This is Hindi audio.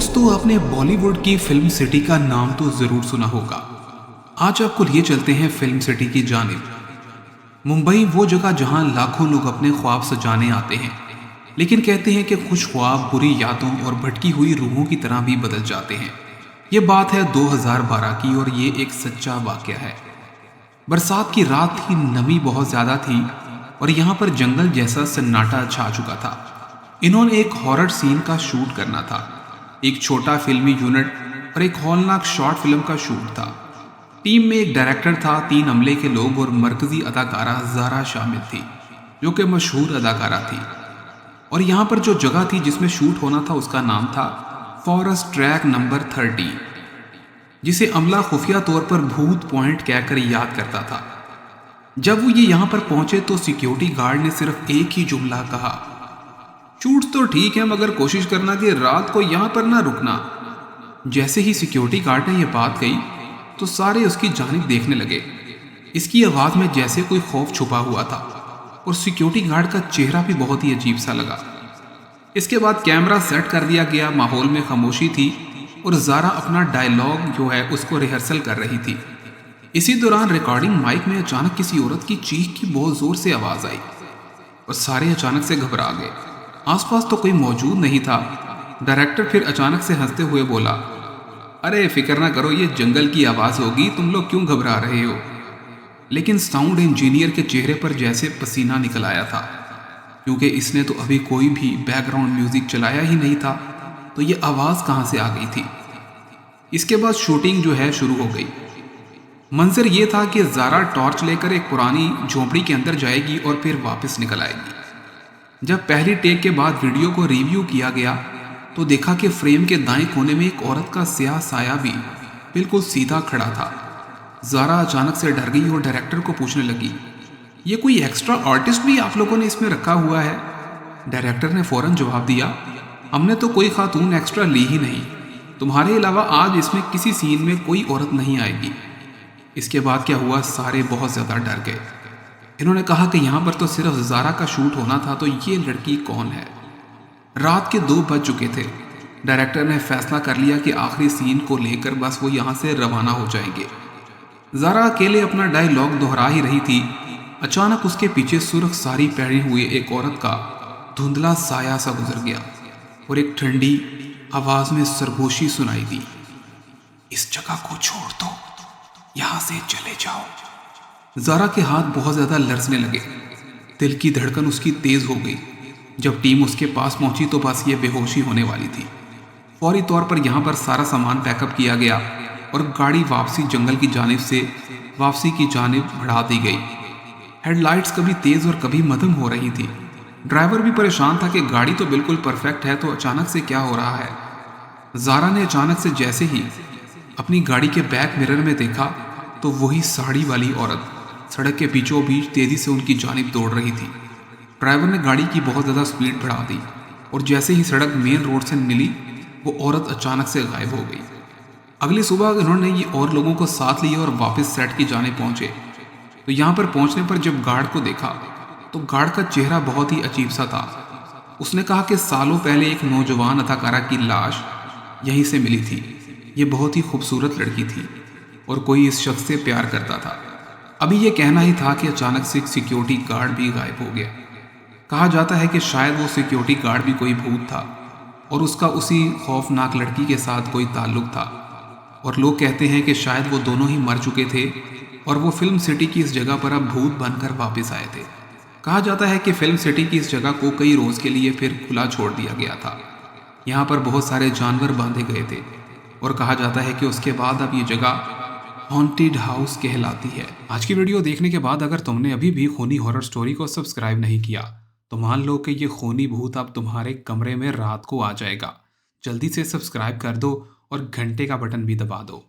दोस्तों, आपने बॉलीवुड की फिल्म सिटी का नाम तो जरूर सुना होगा। आज आपको लिए चलते हैं फिल्म सिटी की जानिब। मुंबई वो जगह जहां लाखों लोग अपने ख्वाब सजाने आते हैं, लेकिन कहते हैं कि कुछ ख्वाब बुरी यादों और भटकी हुई रूहों की तरह भी बदल जाते हैं। ये बात है 2012 की और ये एक सच्चा वाकया है। बरसात की रात थी, नमी बहुत ज्यादा थी और यहाँ पर जंगल जैसा सन्नाटा छा चुका था। इन्होंने एक हॉरर सीन का शूट करना था। एक छोटा फिल्मी यूनिट और एक हॉलनाक शॉर्ट फिल्म का शूट था। टीम में एक डायरेक्टर था, 3 अमले के लोग और मरकजी अदाकारा ज़ारा शामिल थी, जो कि मशहूर अदाकारा थी। और यहाँ पर जो जगह थी जिसमें शूट होना था उसका नाम था फॉरेस्ट ट्रैक नंबर 30, जिसे अमला खुफिया तौर पर भूत पॉइंट कहकर याद करता था। जब वो ये यहाँ पर पहुंचे तो सिक्योरिटी गार्ड ने सिर्फ एक ही जुमला कहा, शूट तो ठीक है मगर कोशिश करना कि रात को यहाँ पर ना रुकना। जैसे ही सिक्योरिटी गार्ड ने यह बात कही तो सारे उसकी जानिब देखने लगे। इसकी आवाज़ में जैसे कोई खौफ छुपा हुआ था और सिक्योरिटी गार्ड का चेहरा भी बहुत ही अजीब सा लगा। इसके बाद कैमरा सेट कर दिया गया, माहौल में खामोशी थी और ज़ारा अपना डायलॉग जो है उसको रिहर्सल कर रही थी। इसी दौरान रिकॉर्डिंग माइक में अचानक किसी औरत की चीख की बहुत ज़ोर से आवाज़ आई और सारे अचानक से घबरा गए। आसपास तो कोई मौजूद नहीं था। डायरेक्टर फिर अचानक से हंसते हुए बोला, अरे फिक्र ना करो, ये जंगल की आवाज़ होगी, तुम लोग क्यों घबरा रहे हो। लेकिन साउंड इंजीनियर के चेहरे पर जैसे पसीना निकल आया था, क्योंकि इसने तो अभी कोई भी बैकग्राउंड म्यूजिक चलाया ही नहीं था, तो ये आवाज़ कहाँ से आ गई थी। इसके बाद शूटिंग जो है शुरू हो गई। मंजर ये था कि ज़ारा टॉर्च लेकर एक पुरानी झोंपड़ी के अंदर जाएगी और फिर वापस निकल आएगी। जब पहली टेक के बाद वीडियो को रिव्यू किया गया तो देखा कि फ्रेम के दाएं कोने में एक औरत का स्याह साया भी बिल्कुल सीधा खड़ा था। ज़ारा अचानक से डर गई और डायरेक्टर को पूछने लगी, ये कोई एक्स्ट्रा आर्टिस्ट भी आप लोगों ने इसमें रखा हुआ है। डायरेक्टर ने फौरन जवाब दिया, हमने तो कोई खातून एक्स्ट्रा ली ही नहीं, तुम्हारे अलावा आज इसमें किसी सीन में कोई औरत नहीं आएगी। इसके बाद क्या हुआ, सारे बहुत ज़्यादा डर गए। इन्होंने कहा कि यहाँ पर तो सिर्फ ज़ारा का शूट होना था, तो ये लड़की कौन है। रात के 2 बज चुके थे। डायरेक्टर ने फैसला कर लिया कि आखिरी सीन को लेकर बस वो यहाँ से रवाना हो जाएंगे। ज़ारा अकेले अपना डायलॉग दोहरा ही रही थी, अचानक उसके पीछे सुर्ख साड़ी पहने हुए एक औरत का धुंधला साया सा गुजर गया और एक ठंडी आवाज़ में सरगोशी सुनाई दी, इस जगह को छोड़ दो, यहाँ से चले जाओ। ज़ारा के हाथ बहुत ज़्यादा लरसने लगे, दिल की धड़कन उसकी तेज़ हो गई। जब टीम उसके पास पहुंची तो बस ये बेहोशी होने वाली थी। फौरी तौर पर यहाँ पर सारा सामान पैकअप किया गया और गाड़ी वापसी जंगल की जानिब से वापसी की जानिब बढ़ा दी गई। हेडलाइट्स कभी तेज़ और कभी मध्यम हो रही थी। ड्राइवर भी परेशान था कि गाड़ी तो बिल्कुल परफेक्ट है, तो अचानक से क्या हो रहा है। ज़ारा ने अचानक से जैसे ही अपनी गाड़ी के बैक मिरर में देखा तो वही साड़ी वाली औरत सड़क के बीचों बीच तेजी से उनकी जानिब दौड़ रही थी। ड्राइवर ने गाड़ी की बहुत ज़्यादा स्पीड बढ़ा दी और जैसे ही सड़क मेन रोड से मिली वो औरत अचानक से गायब हो गई। अगली सुबह इन्होंने ये और लोगों को साथ लिया और वापस सेट की जानिब पहुंचे। तो यहाँ पर पहुंचने पर जब गार्ड को देखा तो गार्ड का चेहरा बहुत ही अजीब सा था। उसने कहा कि सालों पहले एक नौजवान अदाकारा की लाश यहीं से मिली थी। ये बहुत ही खूबसूरत लड़की थी और कोई इस शख्स से प्यार करता था। अभी ये कहना ही था कि अचानक से एक सिक्योरिटी गार्ड भी गायब हो गया। कहा जाता है कि शायद वो सिक्योरिटी गार्ड भी कोई भूत था और उसका उसी खौफनाक लड़की के साथ कोई ताल्लुक था। और लोग कहते हैं कि शायद वो दोनों ही मर चुके थे और वो फिल्म सिटी की इस जगह पर अब भूत बनकर वापस आए थे। कहा जाता है कि फिल्म सिटी की इस जगह को कई रोज़ के लिए फिर खुला छोड़ दिया गया था। यहाँ पर बहुत सारे जानवर बांधे गए थे और कहा जाता है कि उसके बाद अब ये जगह हॉन्टेड हाउस कहलाती है। आज की वीडियो देखने के बाद अगर तुमने अभी भी खूनी हॉरर स्टोरी को सब्सक्राइब नहीं किया तो मान लो कि ये खूनी भूत अब तुम्हारे कमरे में रात को आ जाएगा। जल्दी से सब्सक्राइब कर दो और घंटे का बटन भी दबा दो।